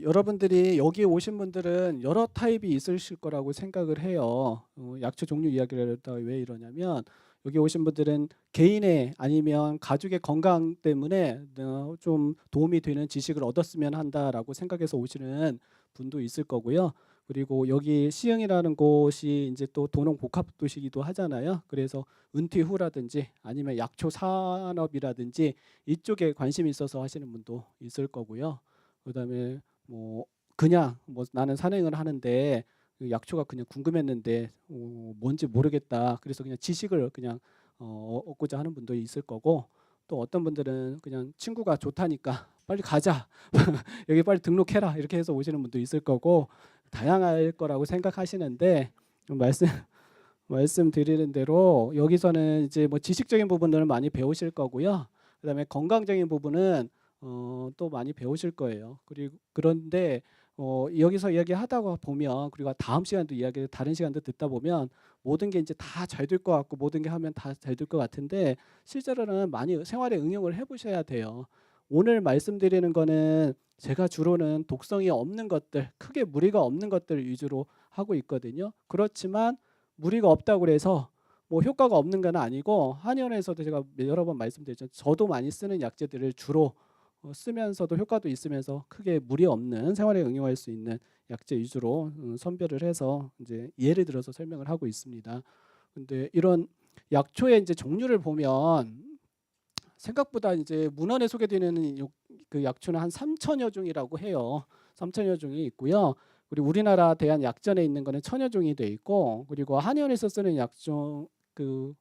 여러분들이 여기 오신 분들은 여러 타입이 있으실 거라고 생각을 해요. 약초 종류 이야기를 했다가 왜 이러냐면 여기 오신 분들은 개인의 아니면 가족의 건강 때문에 좀 도움이 되는 지식을 얻었으면 한다라고 생각해서 오시는 분도 있을 거고요. 그리고 여기 시흥이라는 곳이 이제 또 도농 복합 도시기도 하잖아요. 그래서 은퇴 후라든지 아니면 약초 산업이라든지 이쪽에 관심이 있어서 하시는 분도 있을 거고요. 그다음에 뭐 그냥 뭐 나는 산행을 하는데 그 약초가 그냥 궁금했는데 뭔지 모르겠다. 그래서 그냥 지식을 그냥 얻고자 하는 분도 있을 거고, 또 어떤 분들은 그냥 친구가 좋다니까 빨리 가자. 여기 빨리 등록해라. 이렇게 해서 오시는 분도 있을 거고 다양할 거라고 생각하시는데, 말씀 말씀드리는 대로 여기서는 이제 뭐 지식적인 부분들을 많이 배우실 거고요. 그다음에 건강적인 부분은 또 많이 배우실 거예요. 그리고 그런데 여기서 이야기하다가 보면, 그리고 다음 시간도 이야기 다른 시간도 듣다 보면 모든 게 이제 다 잘 될 것 같고 모든 게 하면 다 잘 될 것 같은데 실제로는 많이 생활에 응용을 해보셔야 돼요. 오늘 말씀드리는 거는 제가 주로는 독성이 없는 것들, 크게 무리가 없는 것들 위주로 하고 있거든요. 그렇지만 무리가 없다고 해서 뭐 효과가 없는 건 아니고, 한의원에서도 제가 여러 번 말씀드렸죠. 저도 많이 쓰는 약재들을 주로 쓰면서도 효과도 있으면서 크게 무리 없는 생활에 응용할 수 있는 약재 위주로 선별을 해서 이제 예를 들어서 설명을 하고 있습니다. 근데 이런 약초의 이제 종류를 보면 생각보다 이제 문헌에 소개되는 그 약초는 한 3천여 종이라고 해요. 3천여 종이 있고요. 그리고 우리나라 대한약전에 있는 거는 천여 종이 돼 있고, 그리고 한의원에서 쓰는 약종 그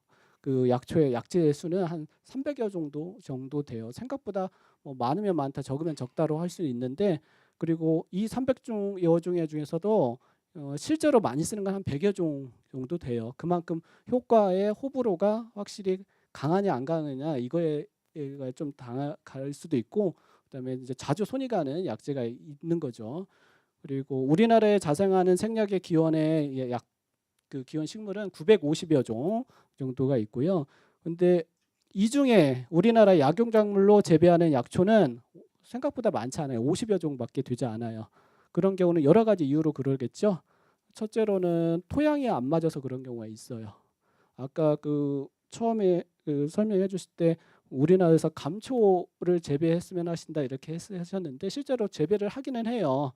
약초의 약재 수는 한 300여 정도 돼요. 생각보다 뭐 많으면 많다, 적으면 적다로 할 수 있는데, 그리고 이 300여 종의 중에서도 실제로 많이 쓰는 건 한 100여 종 정도 돼요. 그만큼 효과의 호불호가 확실히 강하냐 안 강하냐 이거에 좀 갈 수도 있고, 그다음에 이제 자주 손이 가는 약재가 있는 거죠. 그리고 우리나라에 자생하는 생약의 기원의 그 기원 식물은 950여 종 정도가 있고요. 근데 이 중에 우리나라 약용작물로 재배하는 약초는 생각보다 많지 않아요. 50여 종밖에 되지 않아요. 그런 경우는 여러 가지 이유로 그러겠죠. 첫째로는 토양이 안 맞아서 그런 경우가 있어요. 아까 그 처음에 그 설명해 주실 때 우리나라에서 감초를 재배했으면 하신다 이렇게 하셨는데, 실제로 재배를 하기는 해요.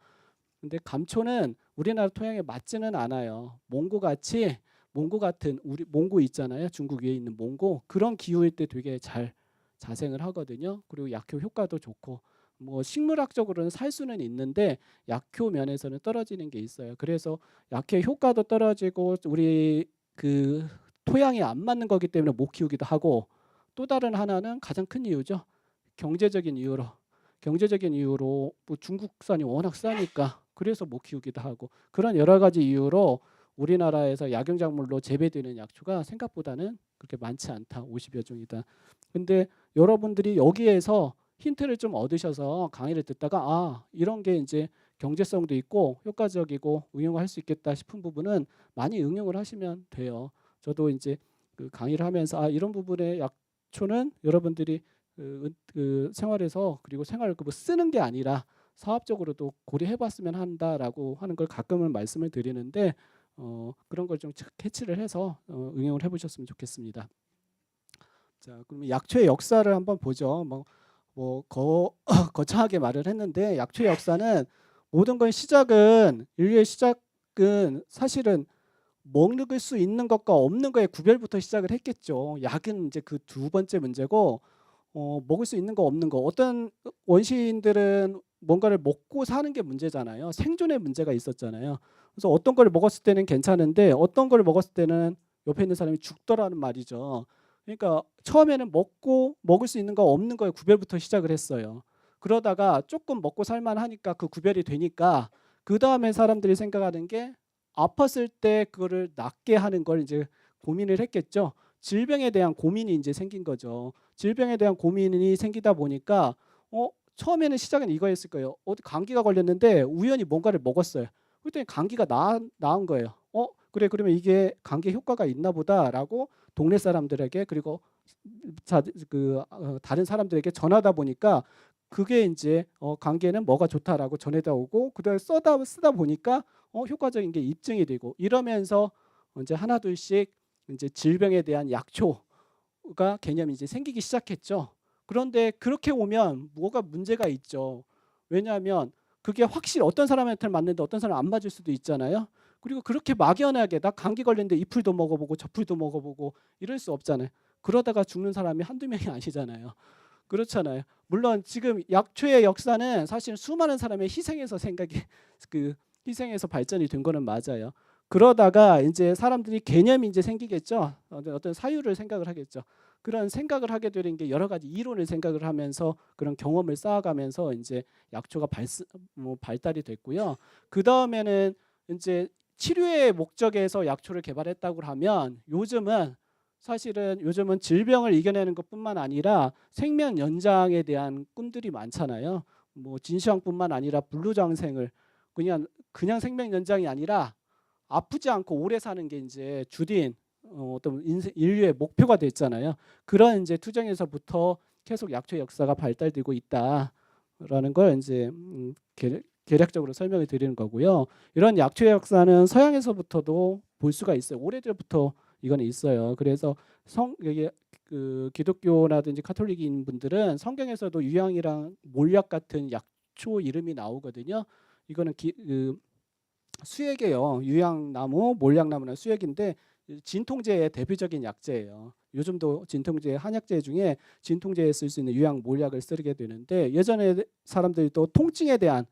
근데 감초는 우리나라 토양에 맞지는 않아요. 몽고 같은 우리 몽고 있잖아요. 중국 위에 있는 몽고, 그런 기후일 때 되게 잘 자생을 하거든요. 그리고 약효 효과도 좋고, 뭐 식물학적으로는 살 수는 있는데 약효 면에서는 떨어지는 게 있어요. 그래서 약효 효과도 떨어지고 우리 그 토양이 안 맞는 거기 때문에 못 키우기도 하고, 또 다른 하나는 가장 큰 이유죠. 경제적인 이유로. 경제적인 이유로 뭐 중국산이 워낙 싸니까 그래서 못 키우기도 하고, 그런 여러 가지 이유로 우리나라에서 약용작물로 재배되는 약초가 생각보다는 그렇게 많지 않다. 50여 종이다. 근데 여러분들이 여기에서 힌트를 좀 얻으셔서 강의를 듣다가 이런 게 이제 경제성도 있고 효과적이고 응용할 수 있겠다 싶은 부분은 많이 응용을 하시면 돼요. 저도 이제 그 강의를 하면서 이런 부분의 약초는 여러분들이 그 생활에서, 그리고 생활을 뭐 쓰는 게 아니라 사업적으로도 고려해봤으면 한다라고 하는 걸 가끔은 말씀을 드리는데, 그런 걸 좀 캐치를 해서 응용을 해보셨으면 좋겠습니다. 자, 그러면 약초의 역사를 한번 보죠. 거창하게 말을 했는데 약초의 역사는 모든 건 시작은 인류의 시작은 사실은 먹을 수 있는 것과 없는 거의 구별부터 시작을 했겠죠. 약은 이제 그 두 번째 문제고, 먹을 수 있는 거 없는 거, 어떤 원시인들은 뭔가를 먹고 사는 게 문제잖아요. 생존의 문제가 있었잖아요. 그래서 어떤 걸 먹었을 때는 괜찮은데 어떤 걸 먹었을 때는 옆에 있는 사람이 죽더라는 말이죠. 그러니까 처음에는 먹을 수 있는 거 없는 거의 구별부터 시작을 했어요. 그러다가 조금 먹고 살만하니까 그 구별이 되니까 그 다음에 사람들이 생각하는 게 아팠을 때 그거를 낫게 하는 걸 이제 고민을 했겠죠. 질병에 대한 고민이 이제 생긴 거죠. 질병에 대한 고민이 생기다 보니까 처음에는 시작은 이거였을 거예요. 어디 감기가 걸렸는데 우연히 뭔가를 먹었어요. 그랬더니 감기가 나은 거예요. 그래, 그러면 이게 감기 효과가 있나 보다라고 동네 사람들에게, 그리고 다른 사람들에게 전하다 보니까 그게 이제 관계는 뭐가 좋다라고 전해다 오고 그다음에 쓰다 보니까 효과적인 게 입증이 되고 이러면서 이제 하나둘씩 이제 질병에 대한 약초가 개념이 이제 생기기 시작했죠. 그런데 그렇게 오면 뭐가 문제가 있죠. 왜냐하면 그게 확실히 어떤 사람한테는 맞는데 어떤 사람은 안 맞을 수도 있잖아요. 그리고 그렇게 막연하게 나 감기 걸렸는데 이 풀도 먹어보고 저 풀도 먹어보고 이럴 수 없잖아요. 그러다가 죽는 사람이 한두 명이 아니잖아요. 그렇잖아요. 물론 지금 약초의 역사는 사실 수많은 사람의 희생에서 그 희생에서 발전이 된 거는 맞아요. 그러다가 이제 사람들이 개념이 이제 생기겠죠. 어떤 사유를 생각을 하겠죠. 그런 생각을 하게 되는 게 여러 가지 이론을 생각을 하면서 그런 경험을 쌓아가면서 이제 약초가 발달이 됐고요. 그 다음에는 이제 치료의 목적에서 약초를 개발했다고 하면 요즘은 질병을 이겨내는 것뿐만 아니라 생명 연장에 대한 꿈들이 많잖아요. 뭐 진시황뿐만 아니라 불루장생을 그냥 생명 연장이 아니라 아프지 않고 오래 사는 게 이제 주된 어떤 인류의 목표가 됐잖아요. 그런 이제 투쟁에서부터 계속 약초의 역사가 발달되고 있다라는 걸 이제 개략적으로 설명을 드리는 거고요. 이런 약초의 역사는 서양에서부터도 볼 수가 있어요. 오래전부터 이거는 있어요. 그래서 여기 그 기독교라든지 카톨릭인 분들은 성경에서도 유향이랑 몰약 같은 약초 이름이 나오거든요. 이거는 수액이에요. 유향나무, 몰약나무는 수액인데 진통제의 대표적인 약재예요. 요즘도 진통제 한약재 중에 진통제에 쓸 수 있는 유향, 몰약을 쓰게 되는데 예전에 사람들이 또 통증에 대한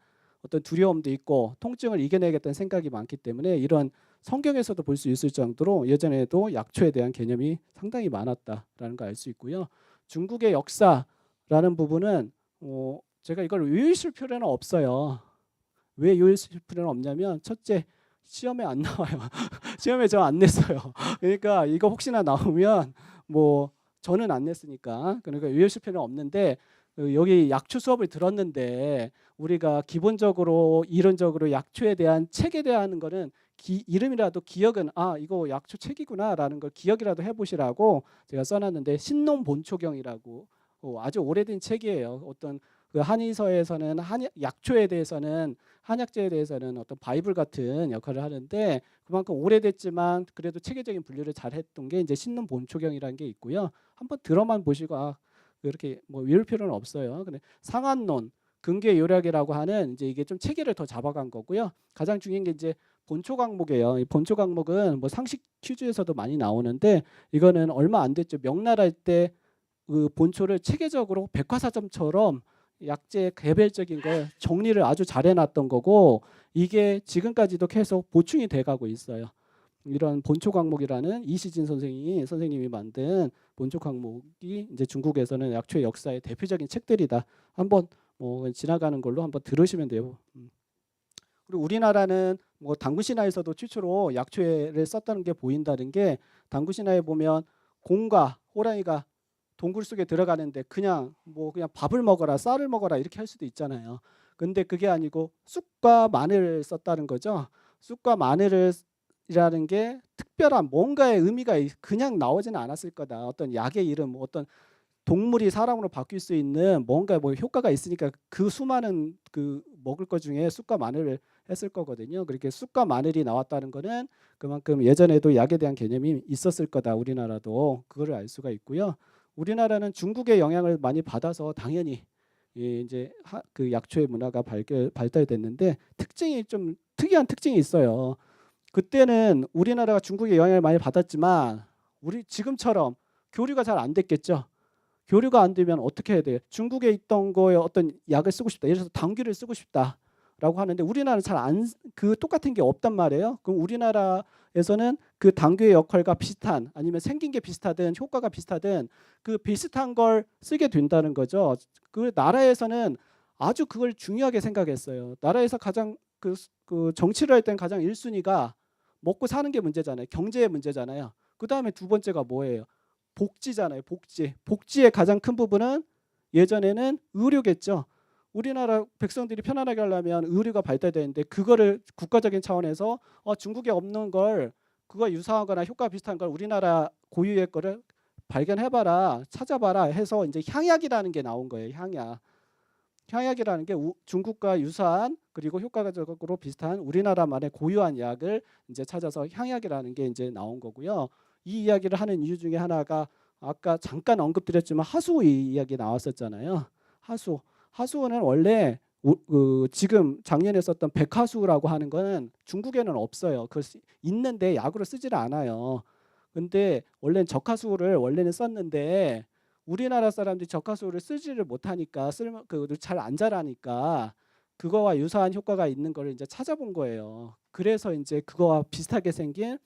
어떤 두려움도 있고 통증을 이겨내겠다는 생각이 많기 때문에 이런 성경에서도 볼 수 있을 정도로 예전에도 약초에 대한 개념이 상당히 많았다라는 걸 알 수 있고요. 중국의 역사라는 부분은 제가 이걸 외우실 필요는 없어요. 왜 외우실 필요는 없냐면 첫째 시험에 안 나와요. 시험에 저 안 냈어요. 그러니까 이거 혹시나 나오면 뭐 저는 안 냈으니까 그러니까 외우실 필요는 없는데 여기 약초 수업을 들었는데 우리가 기본적으로 이론적으로 약초에 대한 책에 대한 거는 이름이라도 기억은 이거 약초 책이구나라는 걸 기억이라도 해보시라고 제가 써놨는데 신농본초경이라고 아주 오래된 책이에요. 어떤 그 한의서에서는 약초에 대해서는 한약재에 대해서는 어떤 바이블 같은 역할을 하는데 그만큼 오래됐지만 그래도 체계적인 분류를 잘했던 게 이제 신농본초경이라는 게 있고요. 한번 들어만 보시고 그렇게 뭐 외울 필요는 없어요. 근데 상한론, 근계요략이라고 하는 이제 이게 좀 체계를 더 잡아간 거고요. 가장 중요한 게 이제 본초 강목이에요. 이 본초 강목은 뭐 상식 퀴즈에서도 많이 나오는데 이거는 얼마 안 됐죠. 명나라 때 그 본초를 체계적으로 백과사전처럼 약재 개별적인 걸 정리를 아주 잘 해놨던 거고 이게 지금까지도 계속 보충이 돼가고 있어요. 이런 본초 강목이라는 이시진 선생님이 만든 본초 강목이 이제 중국에서는 약초의 역사의 대표적인 책들이다. 한번 뭐 지나가는 걸로 한번 들으시면 돼요. 그리고 우리나라는 뭐 당구신화에서도 최초로 약초를 썼다는 게 보인다는 게 당구신화에 보면 공과 호랑이가 동굴 속에 들어가는데 그냥 밥을 먹어라 쌀을 먹어라 이렇게 할 수도 있잖아요. 근데 그게 아니고 쑥과 마늘을 썼다는 거죠. 쑥과 마늘이라는 게 특별한 뭔가의 의미가 그냥 나오지는 않았을 거다. 어떤 약의 이름, 어떤 동물이 사람으로 바뀔 수 있는 뭔가 뭐 효과가 있으니까 그 수많은 그 먹을 것 중에 쑥과 마늘을 했을 거거든요. 그렇게 쑥과 마늘이 나왔다는 거는 그만큼 예전에도 약에 대한 개념이 있었을 거다. 우리나라도 그거를 알 수가 있고요. 우리나라는 중국의 영향을 많이 받아서 당연히 이제 그 약초의 문화가 발달됐는데 특징이 좀 특이한 특징이 있어요. 그때는 우리나라가 중국의 영향을 많이 받았지만 우리 지금처럼 교류가 잘 안 됐겠죠. 교류가 안 되면 어떻게 해야 돼요? 중국에 있던 거에 어떤 약을 쓰고 싶다. 예를 들어서 당귀를 쓰고 싶다라고 하는데 우리나라는 그 똑같은 게 없단 말이에요. 그럼 우리나라에서는 그 당귀의 역할과 비슷한 아니면 생긴 게 비슷하든 효과가 비슷하든 그 비슷한 걸 쓰게 된다는 거죠. 그 나라에서는 아주 그걸 중요하게 생각했어요. 나라에서 가장 그 정치를 할 땐 가장 1순위가 먹고 사는 게 문제잖아요. 경제의 문제잖아요. 그 다음에 두 번째가 뭐예요? 복지잖아요. 복지의 가장 큰 부분은 예전에는 의료겠죠. 우리나라 백성들이 편안하게 하려면 의료가 발달되는데 그거를 국가적인 차원에서 중국에 없는 걸 그거 유사하거나 효과 비슷한 걸 우리나라 고유의 거를 발견해봐라 찾아봐라 해서 이제 향약이라는 게 나온 거예요. 향약. 향약이라는 게 중국과 유사한 그리고 효과적으로 비슷한 우리나라만의 고유한 약을 이제 찾아서 향약이라는 게 이제 나온 거고요. 이 이야기를 하는 이유 중에 하나가 아까 잠깐 언급드렸지만 하수오 이야기 나왔었잖아요. 하수오. 하수오는 원래 지금 작년에 썼던 백화수라고 하는 거는 중국에는 없어요. 있는데 약으로 쓰지를 않아요. 근데 원래는 적하수를 원래는 썼는데 우리나라 사람들이 적하수를 쓰지를 못하니까 잘 안 자라니까 그거와 유사한 효과가 있는 거를 이제 찾아본 거예요. 그래서 이제 그거와 비슷하게 생긴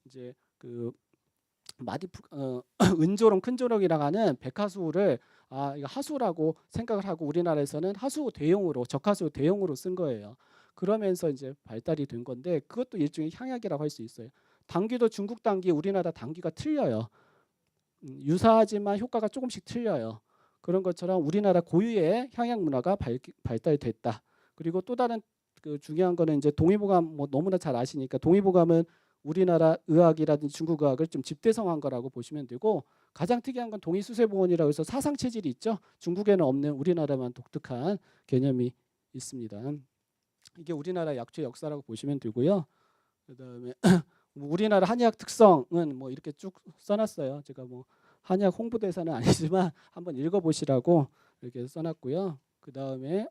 이제 그 은조롱 큰조롱이라고 하는 백화수를 이거 하수라고 생각을 하고 우리나라에서는 하수 대용으로 적하수 대용으로 쓴 거예요. 그러면서 이제 발달이 된 건데 그것도 일종의 향약이라고 할 수 있어요. 당귀도 중국 당귀, 우리나라 당귀가 틀려요. 유사하지만 효과가 조금씩 틀려요. 그런 것처럼 우리나라 고유의 향약 문화가 발달됐다. 그리고 또 다른 그 중요한 거는 이제 동의보감 뭐 너무나 잘 아시니까 동의보감은 우리나라 의학이라든지 중국 의학을 좀 집대성한 거라고 보시면 되고 가장 특이한 건 동의수세보원이라고 해서 사상 체질이 있죠. 중국에는 없는 우리나라만 독특한 개념이 있습니다. 이게 우리나라 약초의 역사라고 보시면 되고요. 그다음에 우리나라 한의학 특성은 뭐 이렇게 쭉 써놨어요. 제가 뭐 한의학 홍보대사는 아니지만 한번 읽어보시라고 이렇게 써놨고요. 그다음에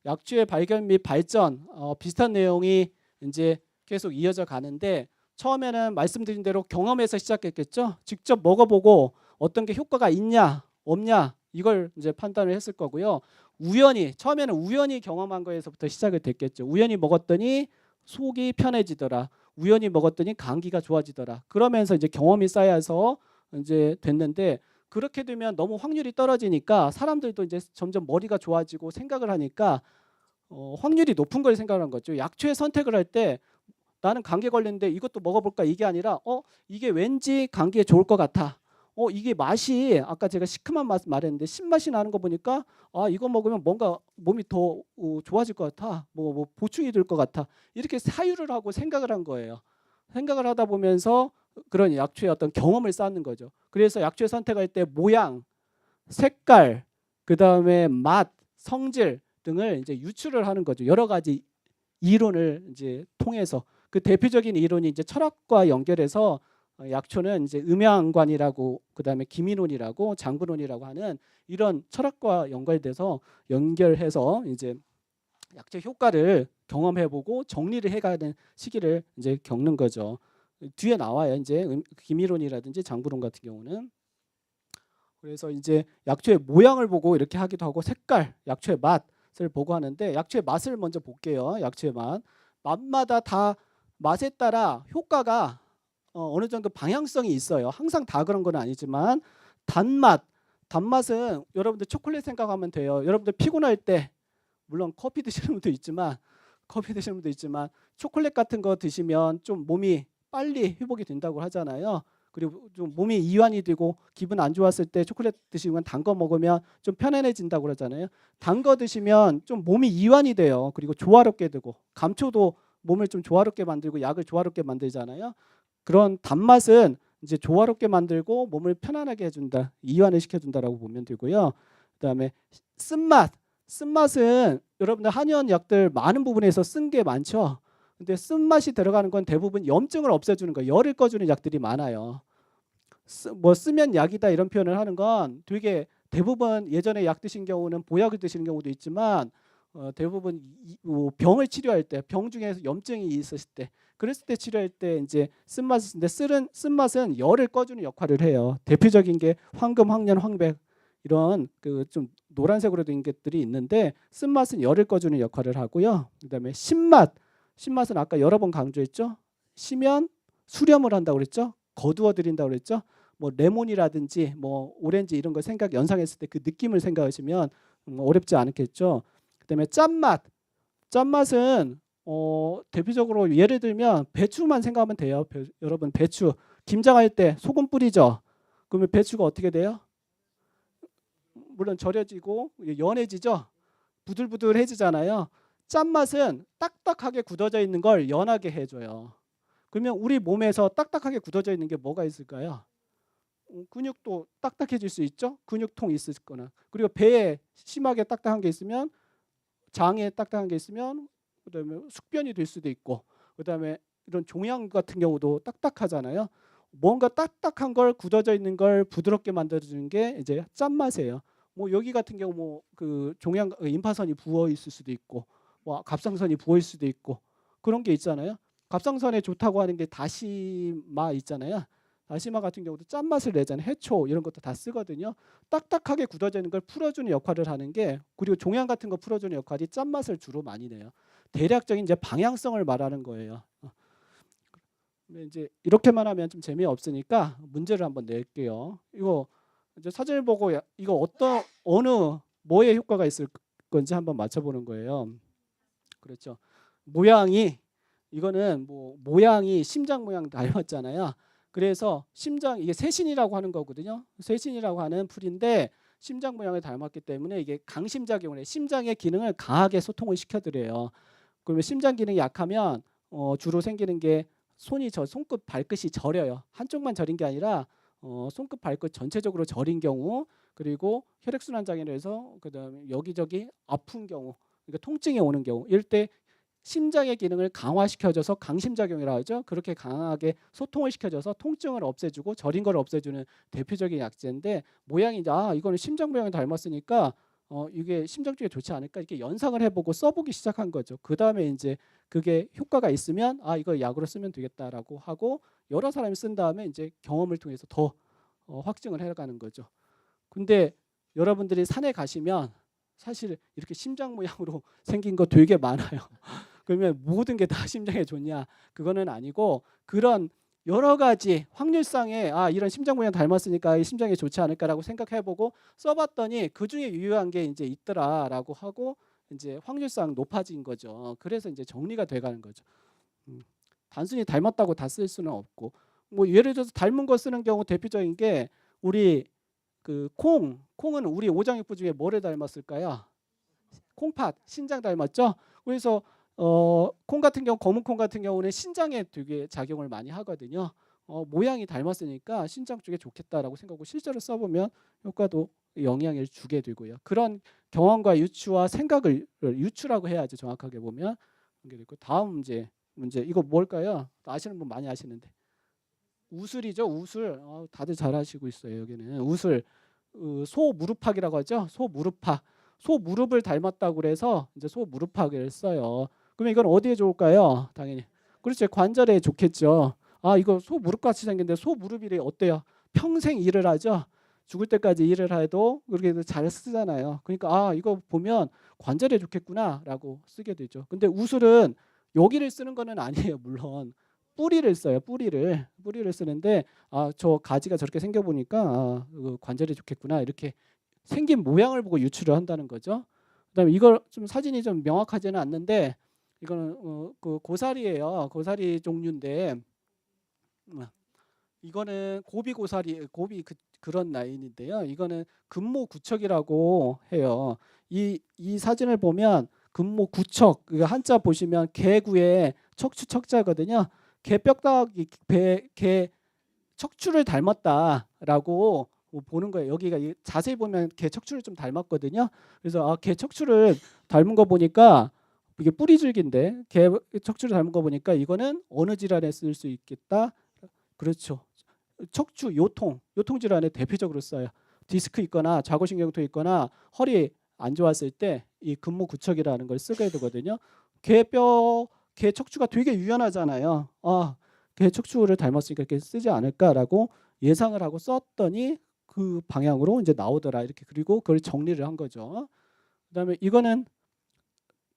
약초의 발견 및 발전 비슷한 내용이 이제 계속 이어져 가는데 처음에는 말씀드린 대로 경험에서 시작했겠죠. 직접 먹어보고 어떤 게 효과가 있냐 없냐 이걸 이제 판단을 했을 거고요. 처음에는 우연히 경험한 거에서부터 시작이 됐겠죠. 우연히 먹었더니 속이 편해지더라. 우연히 먹었더니 감기가 좋아지더라. 그러면서 이제 경험이 쌓여서 이제 됐는데 그렇게 되면 너무 확률이 떨어지니까 사람들도 이제 점점 머리가 좋아지고 생각을 하니까 확률이 높은 걸 생각한 거죠. 약초의 선택을 할 때 나는 감기 걸렸는데 이것도 먹어볼까 이게 아니라 이게 왠지 감기에 좋을 것 같아. 이게 맛이 아까 제가 시큼한 맛 말했는데 신맛이 나는 거 보니까 이거 먹으면 뭔가 몸이 더 좋아질 것 같아. 뭐 보충이 될 것 같아. 이렇게 사유를 하고 생각을 한 거예요. 생각을 하다 보면서 그런 약초의 어떤 경험을 쌓는 거죠. 그래서 약초의 선택할 때 모양, 색깔, 그다음에 맛, 성질 등을 이제 유추를 하는 거죠. 여러 가지 이론을 이제 통해서 그 대표적인 이론이 이제 철학과 연결해서 약초는 이제 음양관이라고 그다음에 기민론이라고 장부론이라고 하는 이런 철학과 연결해서 이제 약초 효과를 경험해보고 정리를 해가는 시기를 이제 겪는 거죠. 뒤에 나와요. 이제 기민론이라든지 장부론 같은 경우는. 그래서 이제 약초의 모양을 보고 이렇게 하기도 하고 색깔, 약초의 맛을 보고 하는데 약초의 맛을 먼저 볼게요. 약초의 맛. 맛마다 다 맛에 따라 효과가 어느 정도 방향성이 있어요. 항상 다 그런 건 아니지만 단맛은 여러분들 초콜릿 생각하면 돼요. 여러분들 피곤할 때 물론 커피 드시는 분도 있지만 초콜릿 같은 거 드시면 좀 몸이 빨리 회복이 된다고 하잖아요. 그리고 좀 몸이 이완이 되고 기분 안 좋았을 때 초콜릿 드시면 단 거 먹으면 좀 편안해진다고 그러잖아요. 단 거 드시면 좀 몸이 이완이 돼요. 그리고 조화롭게 되고 감초도 몸을 좀 조화롭게 만들고 약을 조화롭게 만들잖아요. 그런 단맛은 이제 조화롭게 만들고 몸을 편안하게 해준다, 이완을 시켜준다라고 보면 되고요. 그다음에 쓴맛은 여러분들 한의원 약들 많은 부분에서 쓴 게 많죠. 근데 쓴맛이 들어가는 건 대부분 염증을 없애주는 거예요. 열을 꺼주는 약들이 많아요. 쓰면 약이다 이런 표현을 하는 건 되게 대부분 예전에 약 드신 경우는 보약을 드시는 경우도 있지만 대부분 병을 치료할 때 병 중에서 염증이 있었을 때 그랬을 때 치료할 때 이제 쓴맛인데 쓴맛은 열을 꺼주는 역할을 해요. 대표적인 게 황금, 황련, 황백 이런 그 좀 노란색으로 된 것들이 있는데 쓴맛은 열을 꺼주는 역할을 하고요. 그다음에 신맛은 아까 여러 번 강조했죠. 시면 수렴을 한다고 그랬죠. 거두어 드린다고 그랬죠. 뭐 레몬이라든지 뭐 오렌지 이런 거 연상했을 때 그 느낌을 생각하시면 어렵지 않겠죠. 그다음에 짠맛은 대표적으로 예를 들면 배추만 생각하면 돼요. 여러분 배추 김장할 때 소금 뿌리죠. 그러면 배추가 어떻게 돼요? 물론 절여지고 연해지죠. 부들부들해지잖아요. 짠맛은 딱딱하게 굳어져 있는 걸 연하게 해줘요. 그러면 우리 몸에서 딱딱하게 굳어져 있는 게 뭐가 있을까요? 근육도 딱딱해질 수 있죠. 근육통 있을 거나. 그리고 배에 심하게 딱딱한 게 있으면 장에 딱딱한 게 있으면 그다음에 숙변이 될 수도 있고 그다음에 이런 종양 같은 경우도 딱딱하잖아요. 뭔가 딱딱한 걸 굳어져 있는 걸 부드럽게 만들어주는 게 이제 짠맛이에요. 뭐 여기 같은 경우 뭐 그 종양 임파선이 부어 있을 수도 있고 뭐 갑상선이 부어 있을 수도 있고 그런 게 있잖아요. 갑상선에 좋다고 하는 게 다시마 있잖아요. 다시마 같은 경우도 짠맛을 내잖아요. 해초 이런 것도 다 쓰거든요. 딱딱하게 굳어지는 걸 풀어주는 역할을 하는 게 그리고 종양 같은 거 풀어주는 역할이 짠맛을 주로 많이 내요. 대략적인 이제 방향성을 말하는 거예요. 근데 이제 이렇게만 하면 좀 재미없으니까 문제를 한번 낼게요. 이거 이제 사진을 보고 이거 어느 뭐에 효과가 있을 건지 한번 맞춰보는 거예요. 그렇죠. 모양이 이거는 뭐 모양이 심장 모양 닮았잖아요. 그래서 심장 이게 세신이라고 하는 거거든요. 세신이라고 하는 풀인데 심장 모양을 닮았기 때문에 이게 강심작용을 해. 심장의 기능을 강하게 소통을 시켜드려요. 그러면 심장 기능이 약하면 주로 생기는 게 손끝 발끝이 저려요. 한쪽만 저린 게 아니라 손끝 발끝 전체적으로 저린 경우 그리고 혈액순환 장애로 해서 그다음에 여기저기 아픈 경우 그러니까 통증이 오는 경우 이럴 때 심장의 기능을 강화시켜줘서 강심작용이라고 하죠. 그렇게 강하게 소통을 시켜줘서 통증을 없애주고 저린 걸 없애주는 대표적인 약제인데 모양이 이거는 심장 모양을 닮았으니까 이게 심장 쪽에 좋지 않을까 이렇게 연상을 해보고 써보기 시작한 거죠. 그 다음에 이제 그게 효과가 있으면 이거 약으로 쓰면 되겠다라고 하고 여러 사람이 쓴 다음에 이제 경험을 통해서 더 확증을 해가는 거죠. 근데 여러분들이 산에 가시면 사실 이렇게 심장 모양으로 생긴 거 되게 많아요. 그러면 모든 게 다 심장에 좋냐? 그거는 아니고 그런 여러 가지 확률상에 이런 심장 모양 닮았으니까 이 심장에 좋지 않을까라고 생각해보고 써봤더니 그 중에 유효한 게 이제 있더라라고 하고 이제 확률상 높아진 거죠. 그래서 이제 정리가 돼가는 거죠. 단순히 닮았다고 다 쓸 수는 없고 뭐 예를 들어서 닮은 거 쓰는 경우 대표적인 게 우리 그 콩은 우리 오장육부 중에 뭐를 닮았을까요? 콩팥, 신장 닮았죠? 그래서 콩 같은 경우 검은 콩 같은 경우는 신장에 되게 작용을 많이 하거든요. 모양이 닮았으니까 신장 쪽에 좋겠다라고 생각하고 실제로 써보면 효과도 영향을 주게 되고요. 그런 경험과 유추와 생각을 유추라고 해야죠. 정확하게 보면. 그리고 다음 문제 이거 뭘까요? 아시는 분 많이 아시는데 우술이죠. 우술. 다들 잘 아시고 있어요. 여기는 우술. 소무릎팍이라고 하죠. 소무릎팍. 소무릎을 닮았다고 그래서 이제 소무릎팍을 써요. 그러면 이건 어디에 좋을까요? 당연히. 그렇죠. 관절에 좋겠죠. 이거 소무릎같이 생겼는데 소무릎이 어때요? 평생 일을 하죠. 죽을 때까지 일을 해도 그렇게 잘 쓰잖아요. 그러니까 이거 보면 관절에 좋겠구나라고 쓰게 되죠. 근데 우술은 여기를 쓰는 거는 아니에요. 물론 뿌리를 써요. 뿌리를 쓰는데 저 가지가 저렇게 생겨 보니까 관절에 좋겠구나 이렇게 생긴 모양을 보고 유추를 한다는 거죠. 그다음에 이걸 좀 사진이 좀 명확하지는 않는데 이거는 그 고사리예요. 고사리 종류인데 이거는 고비 그런 라인인데요. 이거는 금모구척이라고 해요. 이 사진을 보면 금모구척 그 한자 보시면 개구에 척추 척자거든요. 개뼈다귀 개 척추를 닮았다라고 보는 거예요. 여기가 자세히 보면 개 척추를 좀 닮았거든요. 그래서 개 척추를 닮은 거 보니까 이게 뿌리줄기인데 개 척추를 닮은 거 보니까 이거는 어느 질환에 쓸 수 있겠다. 그렇죠. 척추 요통 질환에 대표적으로 써요. 디스크 있거나 좌골신경통 있거나 허리 안 좋았을 때 이 금모구척이라는 걸 쓰게 되거든요. 개 척추가 되게 유연하잖아요. 개 척추를 닮았으니까 이렇게 쓰지 않을까라고 예상을 하고 썼더니 그 방향으로 이제 나오더라 이렇게 그리고 그걸 정리를 한 거죠. 그다음에 이거는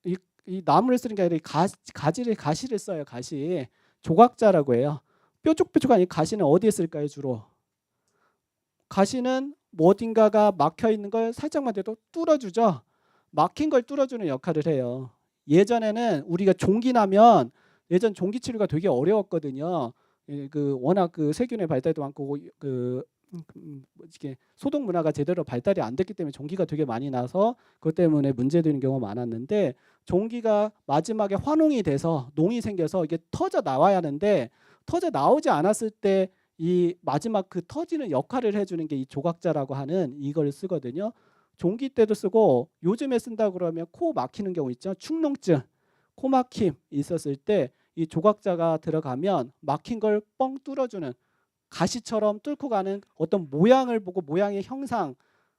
이 나무를 쓰는 게 아니라 가시를 써요. 가시 조각자라고 해요. 뾰족뾰족 아닌 가시는 어디에 쓸까요? 주로 가시는 뭐 어딘가가 막혀 있는 걸 살짝만 돼도 뚫어주죠. 막힌 걸 뚫어주는 역할을 해요. 예전에는 우리가 종기 나면 예전 종기 치료가 되게 어려웠거든요. 워낙 세균의 발달도 많고 이렇게 소독 문화가 제대로 발달이 안 됐기 때문에 종기가 되게 많이 나서 그것 때문에 문제되는 경우가 많았는데 종기가 마지막에 환웅이 돼서 농이 생겨서 이게 터져 나와야 하는데 터져 나오지 않았을 때 이 마지막 그 터지는 역할을 해주는 게 이 조각자라고 하는 이걸 쓰거든요. 종기 때도 쓰고 요즘에 쓴다 그러면 코 막히는 경우 있죠. 축농증, 코 막힘 있었을 때 이 조각자가 들어가면 막힌 걸 뻥 뚫어주는 가시처럼 뚫고 가는 어떤 모양을 보고 모양의 형상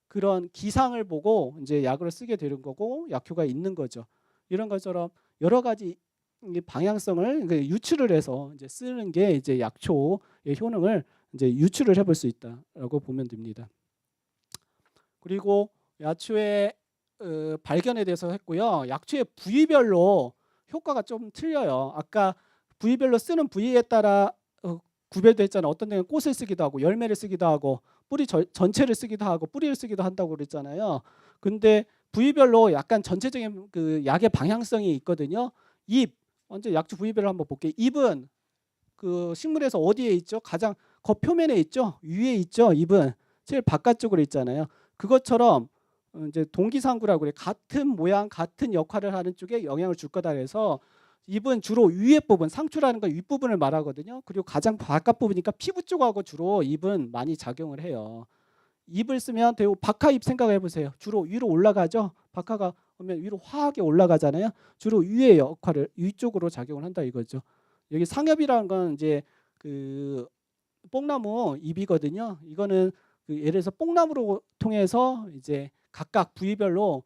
그런 기상을 보고 이제 약을 쓰게 되는 거고 약효가 있는 거죠. 이런 것처럼 여러 가지 방향성을 유추를 해서 이제 쓰는 게 이제 약초의 효능을 이제 유추를 해볼 수 있다라고 보면 됩니다. 그리고 약초의 발견에 대해서 했고요. 약초의 부위별로 효과가 좀 틀려요. 아까 부위별로 쓰는 부위에 따라 구별도 했잖아요. 어떤 데는 꽃을 쓰기도 하고 열매를 쓰기도 하고 뿌리 전체를 쓰기도 하고 뿌리를 쓰기도 한다고 그랬잖아요. 근데 부위별로 약간 전체적인 그 약의 방향성이 있거든요. 잎, 먼저 약초 부위별로 한번 볼게요. 잎은 그 식물에서 어디에 있죠? 가장 겉표면에 있죠? 위에 있죠? 잎은 제일 바깥쪽으로 있잖아요. 그것처럼 이제 동기상구라고 그래. 같은 모양, 같은 역할을 하는 쪽에 영향을 줄 거다 그래서 잎은 주로 위에 부분, 상추라는 건 윗부분을 말하거든요. 그리고 가장 바깥 부분이니까 피부 쪽하고 주로 잎은 많이 작용을 해요. 잎을 쓰면 대우 박하잎 생각해 보세요. 주로 위로 올라가죠. 박하가 오면 위로 화하게 올라가잖아요. 주로 위의 역할을 위쪽으로 작용을 한다 이거죠. 여기 상엽이라는 건 이제 그 뽕나무 잎이거든요. 이거는 그 예를 들어서 뽕나무로 통해서 이제 각각 부위별로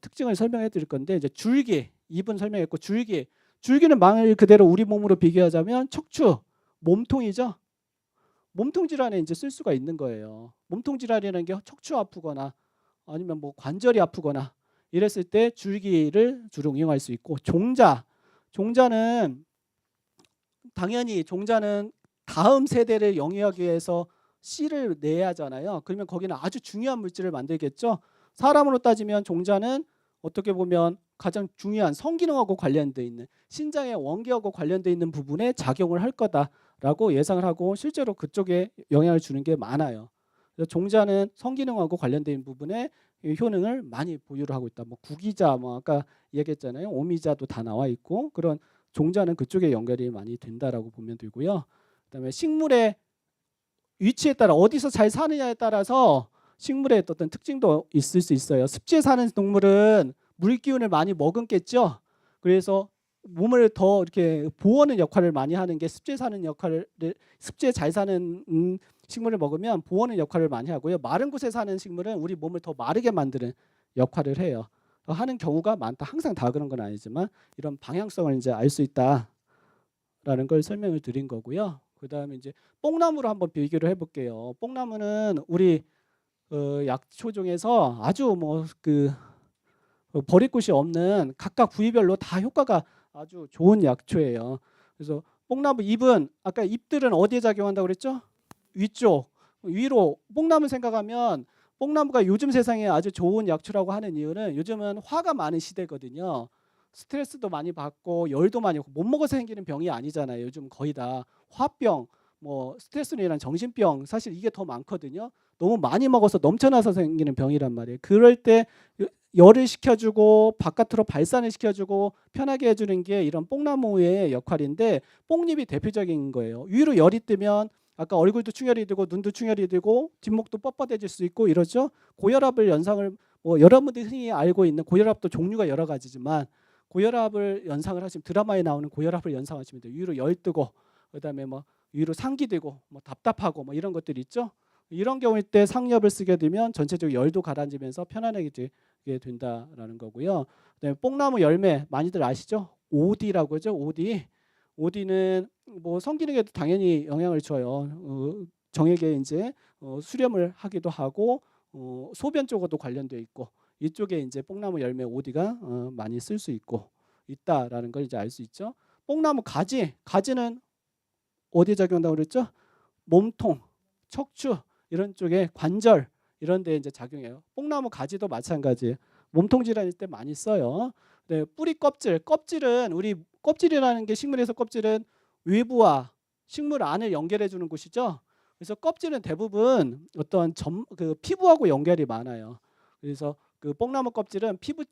특징을 설명해 드릴 건데 이제 줄기 잎은 설명했고 줄기는 말 그대로 우리 몸으로 비교하자면 척추 몸통이죠. 몸통 질환에 이제 쓸 수가 있는 거예요. 몸통 질환이라는 게 척추 아프거나 아니면 뭐 관절이 아프거나 이랬을 때 줄기를 주로 이용할 수 있고 종자는 당연히 종자는 다음 세대를 영위하기 위해서 씨를 내야 하잖아요. 그러면 거기는 아주 중요한 물질을 만들겠죠. 사람으로 따지면 종자는 어떻게 보면 가장 중요한 성기능하고 관련돼 있는 신장의 원기하고 관련돼 있는 부분에 작용을 할 거다라고 예상을 하고 실제로 그쪽에 영향을 주는 게 많아요. 그래서 종자는 성기능하고 관련돼 있는 부분에 효능을 많이 보유를 하고 있다. 뭐 구기자, 뭐 아까 얘기했잖아요. 오미자도 다 나와 있고 그런 종자는 그쪽에 연결이 많이 된다라고 보면 되고요. 그다음에 식물의 위치에 따라 어디서 잘 사느냐에 따라서 식물의 어떤 특징도 있을 수 있어요. 습지에 사는 동물은 물 기운을 많이 머금겠죠. 그래서 몸을 더 이렇게 보호하는 역할을 많이 하는 게 습지에 사는 역할을 습지에 잘 사는 식물을 먹으면 보호하는 역할을 많이 하고요. 마른 곳에 사는 식물은 우리 몸을 더 마르게 만드는 역할을 해요. 하는 경우가 많다. 항상 다 그런 건 아니지만 이런 방향성을 이제 알 수 있다라는 걸 설명을 드린 거고요. 그다음에 이제 뽕나무로 한번 비교를 해볼게요. 뽕나무는 우리 약초 중에서 아주 뭐 그 버릴 곳이 없는 각각 부위별로 다 효과가 아주 좋은 약초예요. 그래서 뽕나무 잎은 아까 잎들은 어디에 작용한다고 그랬죠? 위쪽, 위로. 뽕나무 생각하면 뽕나무가 요즘 세상에 아주 좋은 약초라고 하는 이유는 요즘은 화가 많은 시대거든요. 스트레스도 많이 받고 열도 많이 받고 못 먹어서 생기는 병이 아니잖아요. 요즘 거의 다 화병, 뭐 스트레스로 인한 정신병 사실 이게 더 많거든요. 너무 많이 먹어서 넘쳐나서 생기는 병이란 말이에요. 그럴 때 열을 식혀주고 바깥으로 발산을 시켜주고 편하게 해주는 게 이런 뽕나무의 역할인데 뽕잎이 대표적인 거예요. 위로 열이 뜨면 아까 얼굴도 충혈이 되고 눈도 충혈이 되고 뒷목도 뻣뻣해질 수 있고 이러죠. 고혈압을 연상을 뭐 여러분들이 흔히 알고 있는 고혈압도 종류가 여러 가지지만 고혈압을 연상을 하시면 드라마에 나오는 고혈압을 연상하시면 돼요. 위로 열 뜨고 그다음에 뭐 위로 상기되고 뭐 답답하고 뭐 이런 것들이 있죠. 이런 경우일 때 상엽을 쓰게 되면 전체적으로 열도 가라앉으면서 편안하게 된다라는 거고요. 그다음에 뽕나무 열매 많이들 아시죠? 오디라고 하죠. 오디는 뭐 성기능에도 당연히 영향을 줘요. 정액에 이제 수렴을 하기도 하고 소변 쪽으로도 관련되어 있고 이쪽에 이제 뽕나무 열매 오디가 많이 쓸 수 있고 있다라는 걸 이제 알 수 있죠. 뽕나무 가지는 어디에 작용한다고 그랬죠? 몸통, 척추 이런 쪽에 관절 이런 데 이제 작용해요. 뽕나무 가지도 마찬가지예요. 몸통 질환일 때 많이 써요. 네, 뿌리 껍질은 우리 껍질이라는 게 식물에서 껍질은 외부와 식물 안을 연결해 주는 곳이죠. 그래서 껍질은 대부분 어떤 그 피부하고 연결이 많아요. 그래서 그 뽕나무 껍질은 피부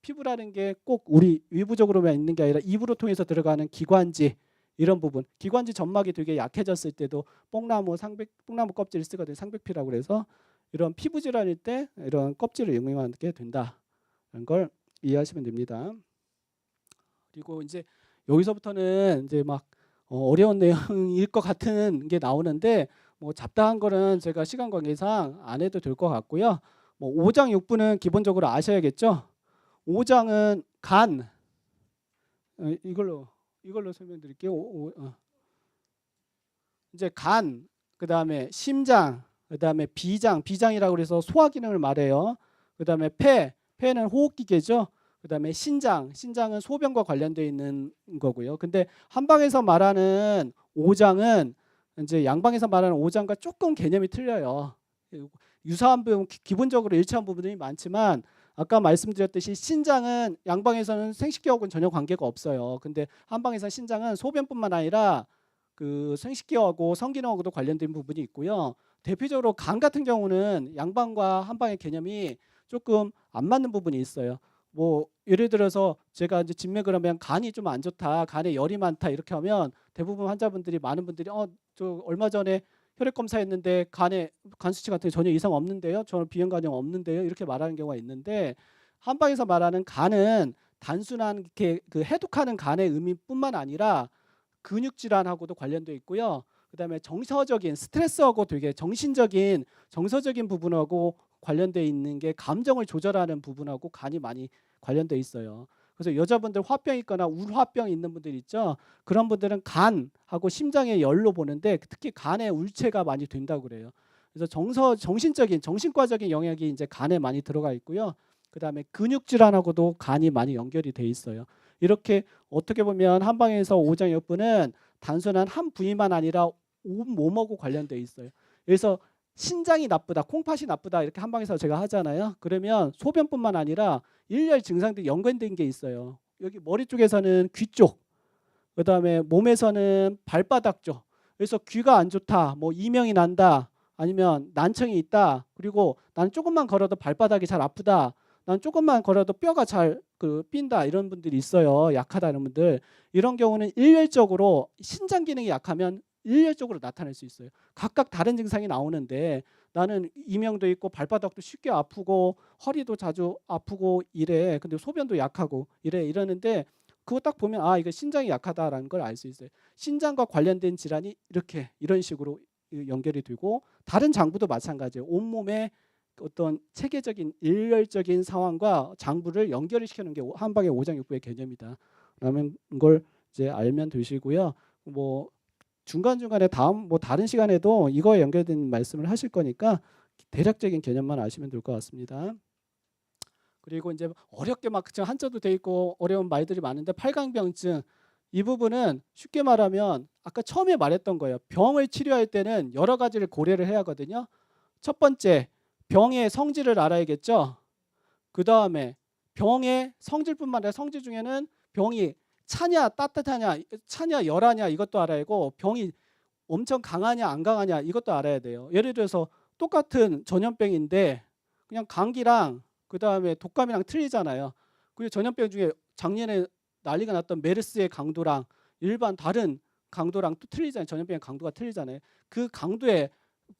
피부라는 게 꼭 우리 외부적으로만 있는 게 아니라 입으로 통해서 들어가는 기관지 이런 부분. 기관지 점막이 되게 약해졌을 때도 뽕나무 껍질을 쓰거든요. 상백피라고 그래서 이런 피부 질환일 때 이런 껍질을 이용하게 된다는 걸 이해하시면 됩니다. 그리고 이제 여기서부터는 이제 막 어려운 내용일 것 같은 게 나오는데 뭐 잡다한 거는 제가 시간 관계상 안 해도 될 것 같고요. 뭐 5장 6부는 기본적으로 아셔야겠죠. 5장은 간 이걸로 설명드릴게요. 이제 간, 그다음에 심장, 그다음에 비장이라고 그래서 소화 기능을 말해요. 그다음에 폐는 호흡기계죠. 그다음에 신장은 소변과 관련되어 있는 거고요. 근데 한방에서 말하는 오장은 이제 양방에서 말하는 오장과 조금 개념이 틀려요. 유사한 부분, 기본적으로 일치한 부분들이 많지만 아까 말씀드렸듯이 신장은 양방에서는 생식기하고는 전혀 관계가 없어요. 근데 한방에서 신장은 소변뿐만 아니라 그 생식기하고 성기능하고도 관련된 부분이 있고요. 대표적으로 간 같은 경우는 양방과 한방의 개념이 조금 안 맞는 부분이 있어요. 뭐 예를 들어서 제가 이제 진맥을 하면 간이 좀 안 좋다, 간에 열이 많다 이렇게 하면 대부분 환자분들이 많은 분들이 저 얼마 전에 혈액 검사했는데 간 수치 같은 게 전혀 이상 없는데요. 저는 비형 간염 없는데요. 이렇게 말하는 경우가 있는데 한방에서 말하는 간은 단순한 이렇게 그 해독하는 간의 의미뿐만 아니라 근육 질환하고도 관련돼 있고요. 그다음에 정서적인 스트레스하고 되게 정서적인 부분하고 관련돼 있는 게 감정을 조절하는 부분하고 간이 많이 관련돼 있어요. 그래서 여자분들 화병 있거나 울화병 있는 분들 있죠. 그런 분들은 간하고 심장의 열로 보는데 특히 간에 울체가 많이 된다고 그래요. 그래서 정신과적인 영역이 이제 간에 많이 들어가 있고요. 그다음에 근육 질환하고도 간이 많이 연결이 돼 있어요. 이렇게 어떻게 보면 한방에서 오장육부는 단순한 한 부위만 아니라 온 몸하고 관련돼 있어요. 그래서 신장이 나쁘다, 콩팥이 나쁘다 이렇게 한방에서 제가 하잖아요. 그러면 소변뿐만 아니라 일열 증상들이 연관된 게 있어요. 여기 머리 쪽에서는 귀 쪽, 그다음에 몸에서는 발바닥 쪽. 그래서 귀가 안 좋다, 뭐 이명이 난다, 아니면 난청이 있다. 그리고 난 조금만 걸어도 발바닥이 잘 아프다. 난 조금만 걸어도 뼈가 잘 삔다 이런 분들이 있어요. 약하다 이런 분들. 이런 경우는 일렬적으로 신장 기능이 약하면 일렬적으로 나타날 수 있어요. 각각 다른 증상이 나오는데 나는 이명도 있고 발바닥도 쉽게 아프고 허리도 자주 아프고 이래. 근데 소변도 약하고 이러는데 그거 딱 보면 이거 신장이 약하다라는 걸 알 수 있어요. 신장과 관련된 질환이 이런 식으로 연결이 되고 다른 장부도 마찬가지예요. 온몸에 어떤 체계적인 일렬적인 상황과 장부를 연결을 시키는 게 한방의 오장육부의 개념이다. 라는 걸 이제 알면 되시고요. 뭐 중간중간에 다른 시간에도 이거에 연결된 말씀을 하실 거니까 대략적인 개념만 아시면 될 것 같습니다. 그리고 이제 어렵게 막 한자도 돼 있고 어려운 말들이 많은데 팔강병증 이 부분은 쉽게 말하면 아까 처음에 말했던 거예요. 병을 치료할 때는 여러 가지를 고려를 해야 하거든요. 첫 번째, 병의 성질을 알아야겠죠. 그 다음에 병의 성질뿐만 아니라 성질 중에는 병이 차냐 따뜻하냐, 차냐 열하냐 이것도 알아야 하고 병이 엄청 강하냐 안 강하냐 이것도 알아야 돼요. 예를 들어서 똑같은 전염병인데 그냥 감기랑 그 다음에 독감이랑 틀리잖아요. 그리고 전염병 중에 작년에 난리가 났던 메르스의 강도랑 일반 다른 강도랑 또 틀리잖아요. 전염병의 강도가 틀리잖아요. 그 강도에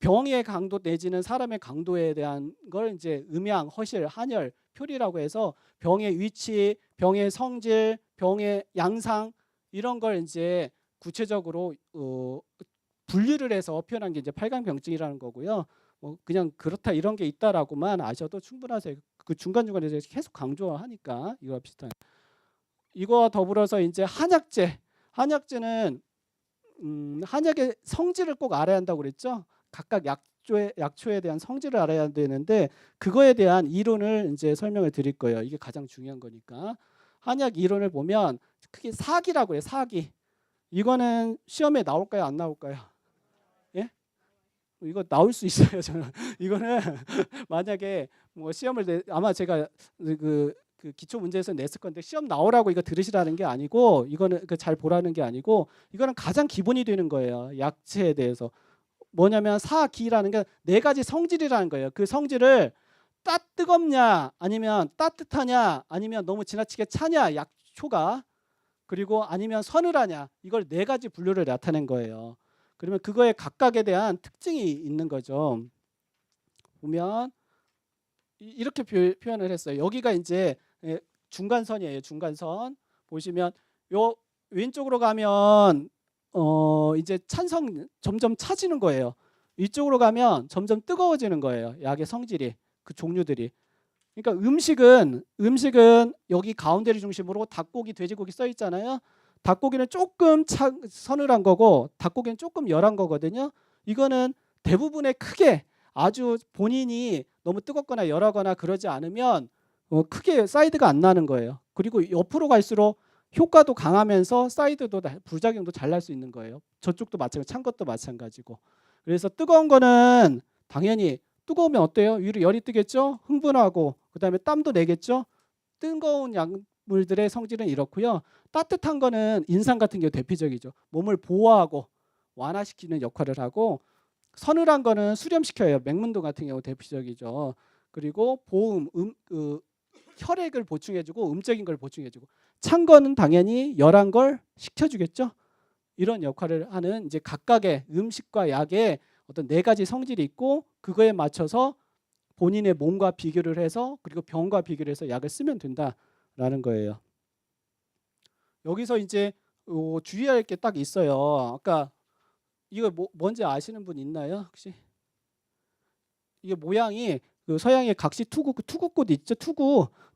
병의 강도 내지는 사람의 강도에 대한 걸 이제 음양, 허실, 한열, 표리라고 해서 병의 위치, 병의 성질, 병의 양상 이런 걸 이제 구체적으로 분류를 해서 표현한 게 이제 팔강병증이라는 거고요. 그냥 그렇다 이런 게 있다라고만 아셔도 충분하세요. 그 중간중간에 계속 강조하니까 이거와 비슷한. 이거와 더불어서 이제 한약제는 한약의 성질을 꼭 알아야 한다고 그랬죠. 각각 약초에 대한 성질을 알아야 되는데 그거에 대한 이론을 이제 설명을 드릴 거예요. 이게 가장 중요한 거니까. 한약 이론을 보면 크게 사기라고 해요. 사기. 이거는 시험에 나올까요? 안 나올까요? 예? 이거 나올 수 있어요. 저는 이거는 만약에 뭐 시험을 아마 제가 그 기초 문제에서 냈을 건데 시험 나오라고 이거 들으시라는 게 아니고 이거는 잘 보라는 게 아니고 이거는 가장 기본이 되는 거예요. 약체에 대해서. 뭐냐면 사기라는 게 네 가지 성질이라는 거예요. 그 성질을 뜨겁냐 아니면 따뜻하냐 아니면 너무 지나치게 차냐 약초가 그리고 아니면 서늘하냐, 이걸 네 가지 분류를 나타낸 거예요. 그러면 그거에 각각에 대한 특징이 있는 거죠. 보면 이렇게 표현을 했어요. 여기가 이제 중간선이에요. 중간선 보시면 요 왼쪽으로 가면 이제 찬성 점점 차지는 거예요. 이쪽으로 가면 점점 뜨거워지는 거예요. 약의 성질이, 그 종류들이. 그러니까 음식은 여기 가운데를 중심으로 닭고기, 돼지고기 써 있잖아요. 닭고기는 조금 서늘한 거고 닭고기는 조금 열한 거거든요. 이거는 대부분의 크게 아주 본인이 너무 뜨겁거나 열하거나 그러지 않으면 크게 사이드가 안 나는 거예요. 그리고 옆으로 갈수록 효과도 강하면서 사이드도 부작용도 잘 날 수 있는 거예요. 저쪽도 마찬가지, 찬 것도 마찬가지고. 그래서 뜨거운 거는 당연히 뜨거우면 어때요? 위로 열이 뜨겠죠? 흥분하고 그다음에 땀도 내겠죠? 뜨거운 약물들의 성질은 이렇고요. 따뜻한 거는 인상 같은 게 대표적이죠. 몸을 보호하고 완화시키는 역할을 하고, 서늘한 거는 수렴시켜요. 맹문동 같은 경우 대표적이죠. 그리고 보음, 혈액을 보충해주고 음적인 걸 보충해주고, 찬 거는 당연히 열한 걸 식혀주겠죠. 이런 역할을 하는 이제 각각의 음식과 약의 어떤 네 가지 성질이 있고, 그거에 맞춰서 본인의 몸과 비교를 해서, 그리고 병과 비교를 해서 약을 쓰면 된다라는 거예요. 여기서 이제 주의할 게 딱 있어요. 아까 이거 뭔지 아시는 분 있나요? 혹시? 이게 모양이 그 서양의 각시 투구꽃 있죠?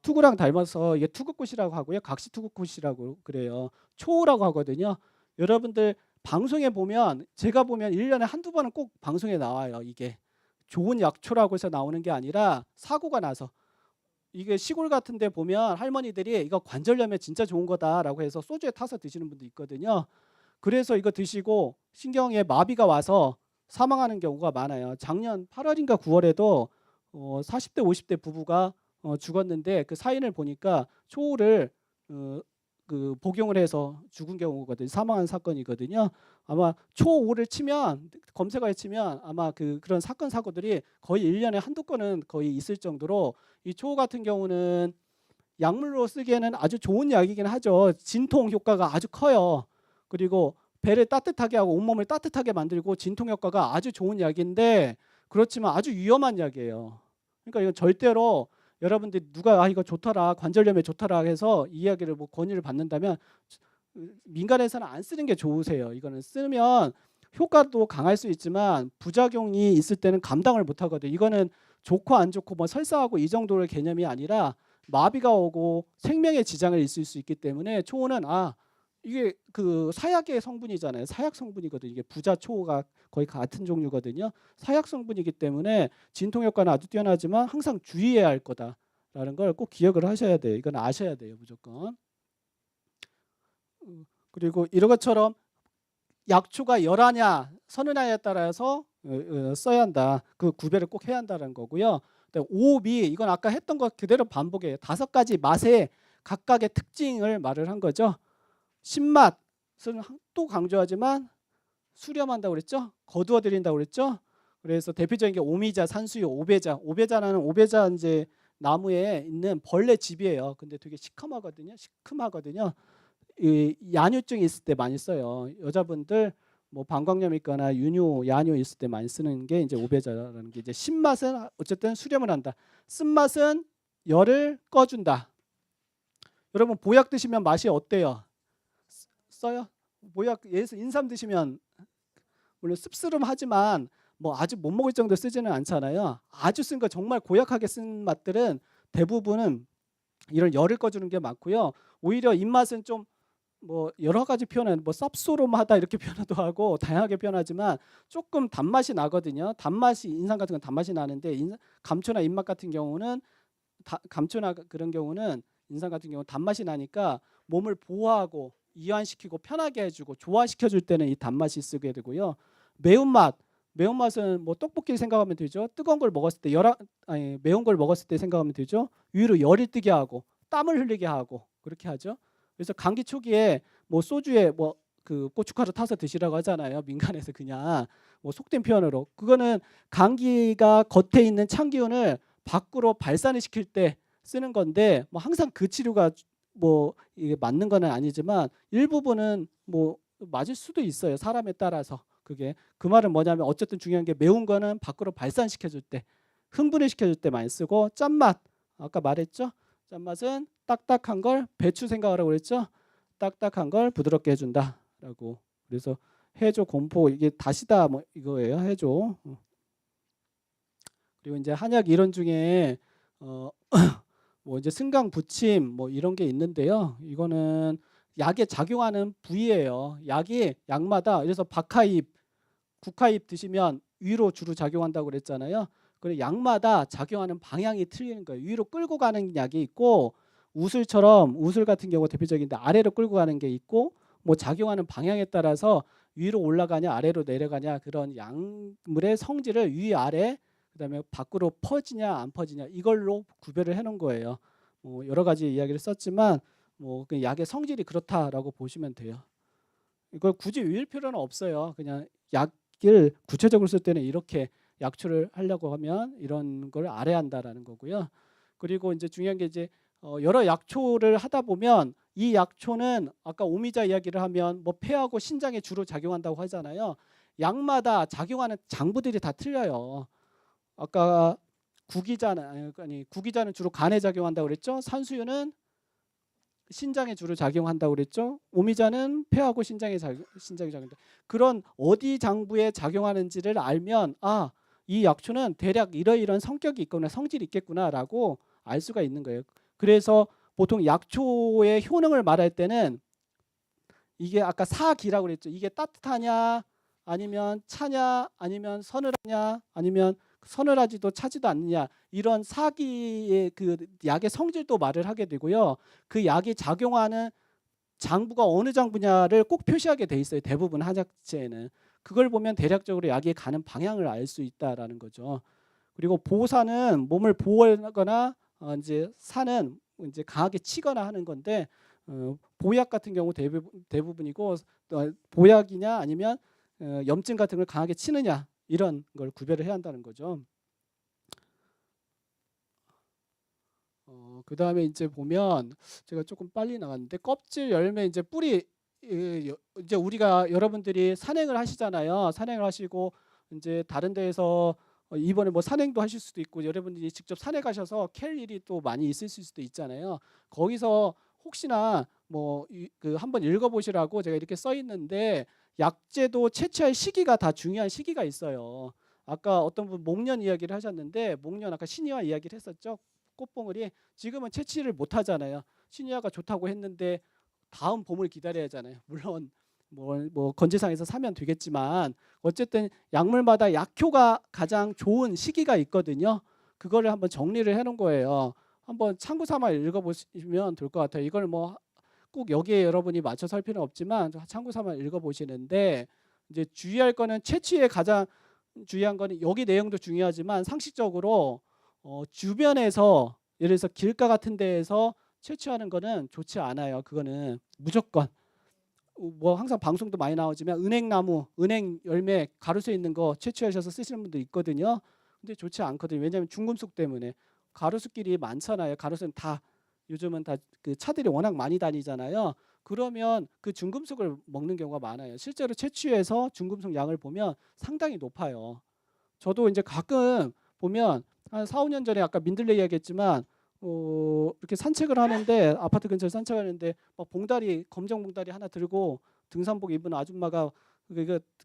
투구랑 닮아서 이게 투구꽃이라고 하고요. 각시 투구꽃이라고 그래요. 초호라고 하거든요. 여러분들 방송에 보면, 제가 보면 1년에 한두 번은 꼭 방송에 나와요. 이게 좋은 약초라고 해서 나오는 게 아니라 사고가 나서, 이게 시골 같은 데 보면 할머니들이 이거 관절염에 진짜 좋은 거다라고 해서 소주에 타서 드시는 분도 있거든요. 그래서 이거 드시고 신경에 마비가 와서 사망하는 경우가 많아요. 작년 8월인가 9월에도 40대 50대 부부가 죽었는데, 그 사인을 보니까 초호를 그 복용을 해서 죽은 경우거든요. 사망한 사건이거든요. 아마 초5를 치면, 검색어에 치면 아마 그런 사건 사고들이 거의 1년에 한두 건은 거의 있을 정도로, 이 초5 같은 경우는 약물로 쓰기에는 아주 좋은 약이긴 하죠. 진통 효과가 아주 커요. 그리고 배를 따뜻하게 하고 온몸을 따뜻하게 만들고 진통 효과가 아주 좋은 약인데, 그렇지만 아주 위험한 약이에요. 그러니까 이건 절대로 여러분들이 누가 이거 좋더라, 관절염에 좋더라 해서 이 이야기를 뭐 권유를 받는다면 민간에서는 안 쓰는 게 좋으세요. 이거는 쓰면 효과도 강할 수 있지만 부작용이 있을 때는 감당을 못 하거든요. 이거는 좋고 안 좋고 뭐 설사하고 이 정도의 개념이 아니라 마비가 오고 생명에 지장을 있을 수 있기 때문에, 초호는 이게 그 사약의 성분이잖아요. 사약 성분이거든요. 이게 부자초호가 거의 같은 종류거든요. 사약 성분이기 때문에 진통 효과는 아주 뛰어나지만 항상 주의해야 할 거다라는 걸 꼭 기억을 하셔야 돼요. 이건 아셔야 돼요, 무조건. 그리고 이런 것처럼 약초가 열하냐 서늘하냐에 따라서 써야 한다. 그 구별을 꼭 해야 한다는 거고요. 오비, 이건 아까 했던 것 그대로 반복해요. 5가지 맛의 각각의 특징을 말을 한 거죠. 신맛은 또 강조하지만 수렴한다고 그랬죠. 거두어들인다고 그랬죠. 그래서 대표적인 게 오미자, 산수유, 오배자. 오배자라는 오배자 이제 나무에 있는 벌레 집이에요. 근데 되게 시큼하거든요. 이 야뇨증이 있을 때 많이 써요. 여자분들 뭐 방광염 있거나 야뇨 있을 때 많이 쓰는 게 이제 오배자라는 게, 이제 신맛은 어쨌든 수렴을 한다. 쓴맛은 열을 꺼준다. 여러분 보약 드시면 맛이 어때요? 써요? 보약 예를 인삼 드시면 물론 씁쓸하지만 뭐 아주 못 먹을 정도 쓰지는 않잖아요. 아주 쓴 거, 정말 고약하게 쓴 맛들은 대부분은 이런 열을 꺼주는 게 많고요. 오히려 입맛은 좀 뭐 여러 가지 표현은 뭐 쌉소름하다 이렇게 표현도 하고 다양하게 표현하지만 조금 단맛이 나거든요. 단맛이, 인삼 같은 건 단맛이 나는데 감초나 입맛 같은 경우는 감초나 그런 경우는 인삼 같은 경우 단맛이 나니까 몸을 보호하고 이완시키고 편하게 해주고 조화시켜줄 때는 이 단맛이 쓰게 되고요. 매운맛은 뭐 떡볶이 생각하면 되죠. 뜨거운 걸 먹었을 때 매운 걸 먹었을 때 생각하면 되죠. 위로 열이 뜨게 하고 땀을 흘리게 하고 그렇게 하죠. 그래서 감기 초기에 뭐 소주에 뭐 그 고춧가루 타서 드시라고 하잖아요. 민간에서 그냥 뭐 속된 표현으로, 그거는 감기가 겉에 있는 찬 기운을 밖으로 발산을 시킬 때 쓰는 건데, 뭐 항상 그 치료가 뭐 이게 맞는 건 아니지만 일부분은 뭐 맞을 수도 있어요. 사람에 따라서. 그게 그 말은 뭐냐면 어쨌든 중요한 게 매운 거는 밖으로 발산시켜 줄 때, 흥분을 시켜 줄 때 많이 쓰고 짠맛 아까 말했죠? 짠맛은 딱딱한 걸 배추 생각하라고 그랬죠? 딱딱한 걸 부드럽게 해준다라고. 그래서 해조 공포 이게 다시다 뭐 이거예요. 해조. 그리고 이제 한약 이론 중에 어 뭐 이제 승강 부침 뭐 이런 게 있는데요. 이거는 약에 작용하는 부위예요. 약이 약마다 그래서 박하잎, 국화잎 드시면 위로 주로 작용한다고 그랬잖아요. 그리고 약마다 작용하는 방향이 틀리는 거예요. 위로 끌고 가는 약이 있고 우슬처럼 우슬 같은 경우 대표적인데 아래로 끌고 가는 게 있고 뭐 작용하는 방향에 따라서 위로 올라가냐 아래로 내려가냐 그런 약물의 성질을 위 아래 그다음에 밖으로 퍼지냐 안 퍼지냐 이걸로 구별을 해놓은 거예요. 여러 가지 이야기를 썼지만 그 약의 성질이 그렇다라고 보시면 돼요. 이걸 굳이 외울 필요는 없어요. 그냥 약을 구체적으로 쓸 때는 이렇게 약초를 하려고 하면 이런 걸 알아야 한다라는 거고요. 그리고 이제 중요한 게 이제 여러 약초를 하다 보면 이 약초는 아까 오미자 이야기를 하면 뭐 폐하고 신장에 주로 작용한다고 하잖아요. 약마다 작용하는 장부들이 다 틀려요. 아까 구기자는 주로 간에 작용한다고 그랬죠. 산수유는 신장에 주로 작용한다고 그랬죠. 오미자는 폐하고 신장에 작용한다. 그런 어디 장부에 작용하는지를 알면 이 약초는 대략 이러이러한 성격이 있거나 성질이 있겠구나라고 알 수가 있는 거예요. 그래서 보통 약초의 효능을 말할 때는 이게 아까 사기라고 그랬죠. 이게 따뜻하냐 아니면 차냐 아니면 서늘하냐 아니면 서늘하지도 차지도 않느냐 이런 사기의 그 약의 성질도 말을 하게 되고요. 그 약이 작용하는 장부가 어느 장부냐를 꼭 표시하게 돼 있어요. 대부분 한약재에는. 그걸 보면 대략적으로 약이 가는 방향을 알 수 있다라는 거죠. 그리고 보사는 몸을 보호하거나 이제 사는 이제 강하게 치거나 하는 건데 보약 같은 경우 대부분이고 보약이냐 아니면 염증 같은 걸 강하게 치느냐 이런 걸 구별을 해야 한다는 거죠. 그 다음에 이제 보면 제가 조금 빨리 나갔는데 껍질 열매 이제 뿌리 이제 우리가 여러분들이 산행을 하시잖아요. 산행을 하시고 이제 다른 데에서 이번에 뭐 산행도 하실 수도 있고 여러분들이 직접 산에 가셔서 캘 일이 또 많이 있을 수도 있잖아요. 거기서 혹시나 뭐 그 한번 읽어보시라고 제가 이렇게 써 있는데 약재도 채취할 시기가 다 중요한 시기가 있어요. 아까 어떤 분 목련 이야기를 하셨는데 목련 아까 신이와 이야기를 했었죠. 꽃봉오리 지금은 채취를 못 하잖아요. 신이화가 좋다고 했는데 다음 봄을 기다려야 하잖아요. 물론 뭐 건재상에서 사면 되겠지만 어쨌든 약물마다 약효가 가장 좋은 시기가 있거든요. 그거를 한번 정리를 해놓은 거예요. 한번 참고 삼아 읽어보시면 될 것 같아요. 이걸 뭐 꼭 여기에 여러분이 맞춰서 할 필요는 없지만 참고 삼아 읽어보시는데 이제 주의할 거는 채취에 가장 중요한 거는 여기 내용도 중요하지만 상식적으로 주변에서 예를 들어서 길가 같은 데에서 채취하는 거는 좋지 않아요. 그거는 무조건 뭐 항상 방송도 많이 나오지만 은행나무, 은행 열매 가로수에 있는 거 채취하셔서 쓰시는 분도 있거든요. 근데 좋지 않거든요. 왜냐하면 중금속 때문에 가로수길이 많잖아요. 가로수는 다 요즘은 다 그 차들이 워낙 많이 다니잖아요. 그러면 그 중금속을 먹는 경우가 많아요. 실제로 채취해서 중금속 양을 보면 상당히 높아요. 저도 이제 가끔 보면 한 4, 5년 전에 아까 민들레 이야기했지만 이렇게 산책을 하는데 아파트 근처에 산책하는데 막 봉다리 검정 봉다리 하나 들고 등산복 입은 아줌마가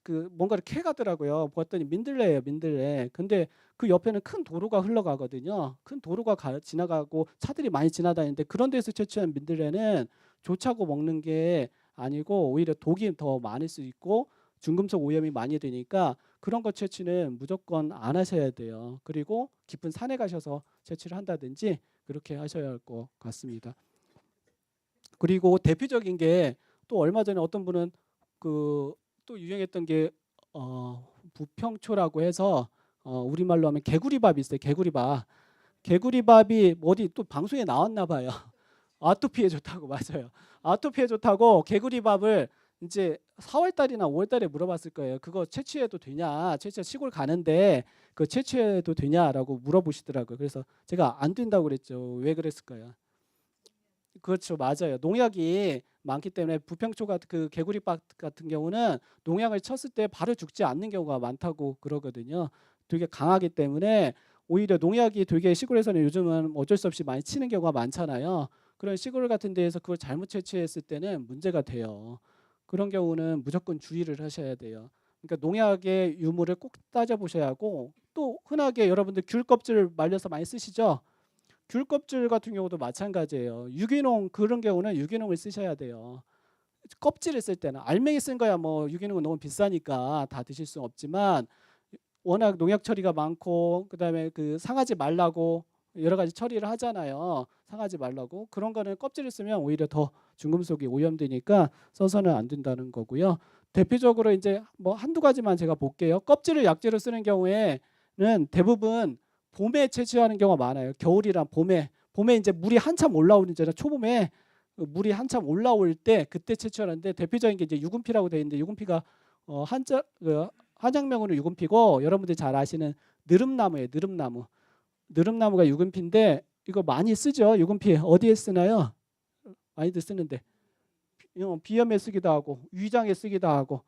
그 뭔가를 캐가더라고요. 봤더니 민들레예요, 민들레. 근데 그 옆에는 큰 도로가 흘러가거든요. 큰 도로가 지나가고 차들이 많이 지나다니는데 그런 데서 채취한 민들레는 좋자고 먹는 게 아니고 오히려 독이 더 많을 수 있고 중금속 오염이 많이 되니까 그런 것 채취는 무조건 안 하셔야 돼요. 그리고 깊은 산에 가셔서 채취를 한다든지 그렇게 하셔야 할 것 같습니다. 그리고 대표적인 게 또 얼마 전에 어떤 분은 그 또 유행했던 게 부평초라고 해서 우리말로 하면 개구리밥 있어요. 개구리밥. 개구리밥이 어디 또 방송에 나왔나 봐요. 아토피에 좋다고 맞아요. 아토피에 좋다고 개구리밥을 이제 4월 달이나 5월 달에 물어봤을 거예요. 그거 채취해도 되냐? 채취 시골 가는데 그 채취해도 되냐라고 물어보시더라고요. 그래서 제가 안 된다고 그랬죠. 왜 그랬을까요? 그렇죠. 맞아요. 농약이 많기 때문에 부평초가 그 개구리밭 같은 경우는 농약을 쳤을 때 바로 죽지 않는 경우가 많다고 그러거든요. 되게 강하기 때문에 오히려 농약이 되게 시골에서는 요즘은 어쩔 수 없이 많이 치는 경우가 많잖아요. 그런 시골 같은 데에서 그걸 잘못 채취했을 때는 문제가 돼요. 그런 경우는 무조건 주의를 하셔야 돼요. 그러니까 농약의 유무를 꼭 따져보셔야 하고 또 흔하게 여러분들 귤 껍질 말려서 많이 쓰시죠? 귤 껍질 같은 경우도 마찬가지예요. 유기농 그런 경우는 유기농을 쓰셔야 돼요. 껍질을 쓸 때는 알맹이 쓴 거야 뭐 유기농은 너무 비싸니까 다 드실 수 없지만 워낙 농약 처리가 많고 그다음에 그 상하지 말라고 여러 가지 처리를 하잖아요. 상하지 말라고 그런 거는 껍질을 쓰면 오히려 더 중금속이 오염되니까 써서는 안 된다는 거고요. 대표적으로 이제 뭐 한두 가지만 제가 볼게요. 껍질을 약재로 쓰는 경우에는 대부분 봄에 채취하는 경우가 많아요. 겨울이랑 봄에 이제 물이 한참 올라오는 잖아요. 초봄에 물이 한참 올라올 때 그때 채취하는데 대표적인 게 이제 유금피라고 되어 있는데 유금피가 한자 한약명으로 유금피고 여러분들이 잘 아시는 느릅나무예요. 느릅나무. 느릅나무가 유금피인데 이거 많이 쓰죠. 유금피 어디에 쓰나요? 많이들 쓰는데 비염에 쓰기도 하고 위장에 쓰기도 하고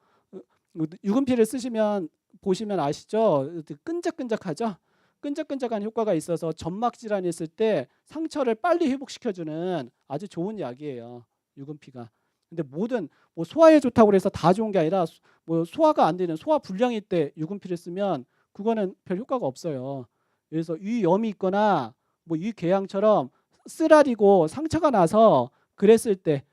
유금피를 쓰시면 보시면 아시죠? 끈적끈적하죠? 끈적끈적한 효과가 있어서 점막 질환이 있을 때 상처를 빨리 회복시켜주는 아주 좋은 약이에요. 유금피가. 근데 모든 뭐 소화에 좋다고 해서 다 좋은 게 아니라 뭐 소화가 안 되는 소화 불량일 때 유금피를 쓰면 그거는 별 효과가 없어요. 그래서 위염이 있거나 뭐 위궤양처럼 쓰라리고 상처가 나서 그랬을 때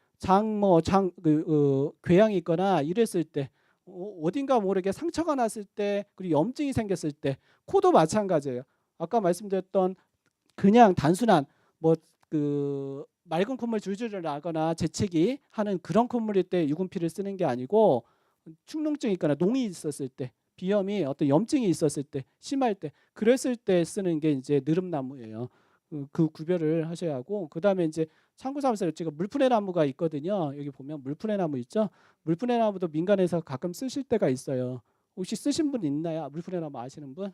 궤양이 있거나 이랬을 때 어딘가 모르게 상처가 났을 때 그리고 염증이 생겼을 때 코도 마찬가지예요. 아까 말씀드렸던 그냥 단순한 뭐 그 맑은 콧물 줄줄 나거나 재채기 하는 그런 콧물일 때 유분피를 쓰는 게 아니고 축농증이 있거나 농이 있었을 때 비염이 어떤 염증이 있었을 때 심할 때 그랬을 때 쓰는 게 이제 느릅나무예요. 그 구별을 하셔야 하고 그다음에 이제 참고삼아서 지금 물풀의 나무가 있거든요. 여기 보면 물풀의 나무 있죠. 물풀의 나무도 민간에서 가끔 쓰실 때가 있어요. 혹시 쓰신 분 있나요? 물풀의 나무 아시는 분?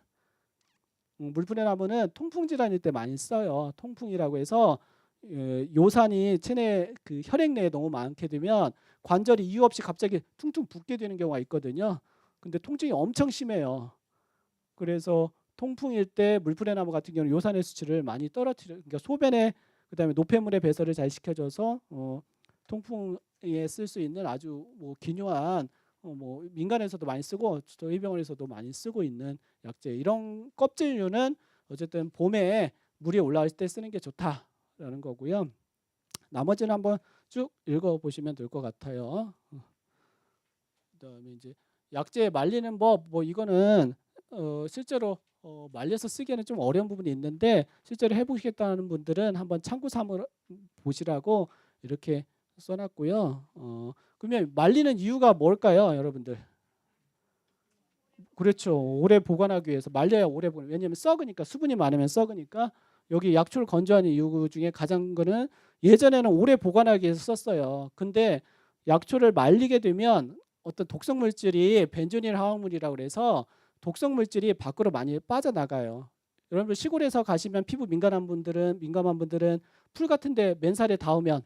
물풀의 나무는 통풍 질환일 때 많이 써요. 통풍이라고 해서 요산이 체내 그 혈액 내에 너무 많게 되면 관절이 이유 없이 갑자기 퉁퉁 붓게 되는 경우가 있거든요. 근데 통증이 엄청 심해요. 그래서 통풍일 때 물풀의 나무 같은 경우는 요산의 수치를 많이 떨어뜨려 그러니까 소변에 그다음에 노폐물의 배설을 잘 시켜줘서 통풍에 쓸 수 있는 아주 뭐 기묘한 뭐 민간에서도 많이 쓰고 저희 병원에서도 많이 쓰고 있는 약재 이런 껍질류는 어쨌든 봄에 물이 올라올 때 쓰는 게 좋다라는 거고요. 나머지는 한번 쭉 읽어보시면 될 것 같아요. 그다음에 이제 약재 말리는 법 뭐 이거는 실제로 말려서 쓰기에는 좀 어려운 부분이 있는데 실제로 해보시겠다는 분들은 한번 참고 삼아 보시라고 이렇게 써놨고요. 그러면 말리는 이유가 뭘까요, 여러분들? 그렇죠. 오래 보관하기 위해서 말려야 오래 보관. 왜냐하면 썩으니까 수분이 많으면 썩으니까 여기 약초를 건조하는 이유 중에 가장 거는 예전에는 오래 보관하기 위해서 썼어요. 근데 약초를 말리게 되면 어떤 독성 물질이 벤조닐 화학물이라고 그래서 독성 물질이 밖으로 많이 빠져나가요. 여러분 시골에서 가시면 피부 민감한 분들은 풀 같은데 맨살에 닿으면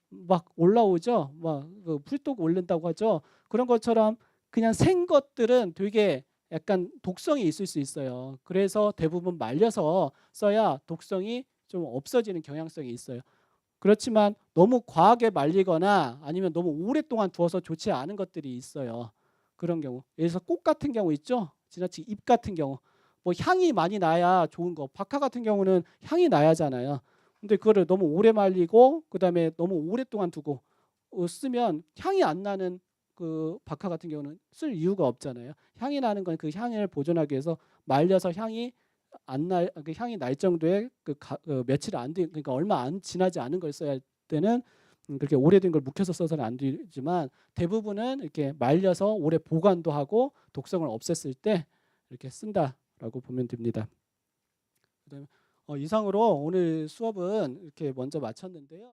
막 올라오죠. 막그 풀독 오른다고 하죠. 그런 것처럼 그냥 생 것들은 되게 약간 독성이 있을 수 있어요. 그래서 대부분 말려서 써야 독성이 좀 없어지는 경향성이 있어요. 그렇지만 너무 과하게 말리거나 아니면 너무 오랫동안 두어서 좋지 않은 것들이 있어요. 그런 경우. 예를 들어서 꽃 같은 경우 있죠. 지나치게 잎 같은 경우. 뭐 향이 많이 나야 좋은 거. 박하 같은 경우는 향이 나야잖아요. 근데 그거를 너무 오래 말리고 그다음에 너무 오랫동안 두고 쓰면 향이 안 나는 그 박하 같은 경우는 쓸 이유가 없잖아요. 향이 나는 건 그 향을 보존하기 위해서 말려서 향이 그 향이 날 정도의 며칠 안 돼, 그러니까 얼마 안 지나지 않은 걸 써야 할 때는 그렇게 오래된 걸 묵혀서 써서는 안 되지만 대부분은 이렇게 말려서 오래 보관도 하고 독성을 없앴을 때 이렇게 쓴다라고 보면 됩니다. 그다음에 이상으로 오늘 수업은 이렇게 먼저 마쳤는데요.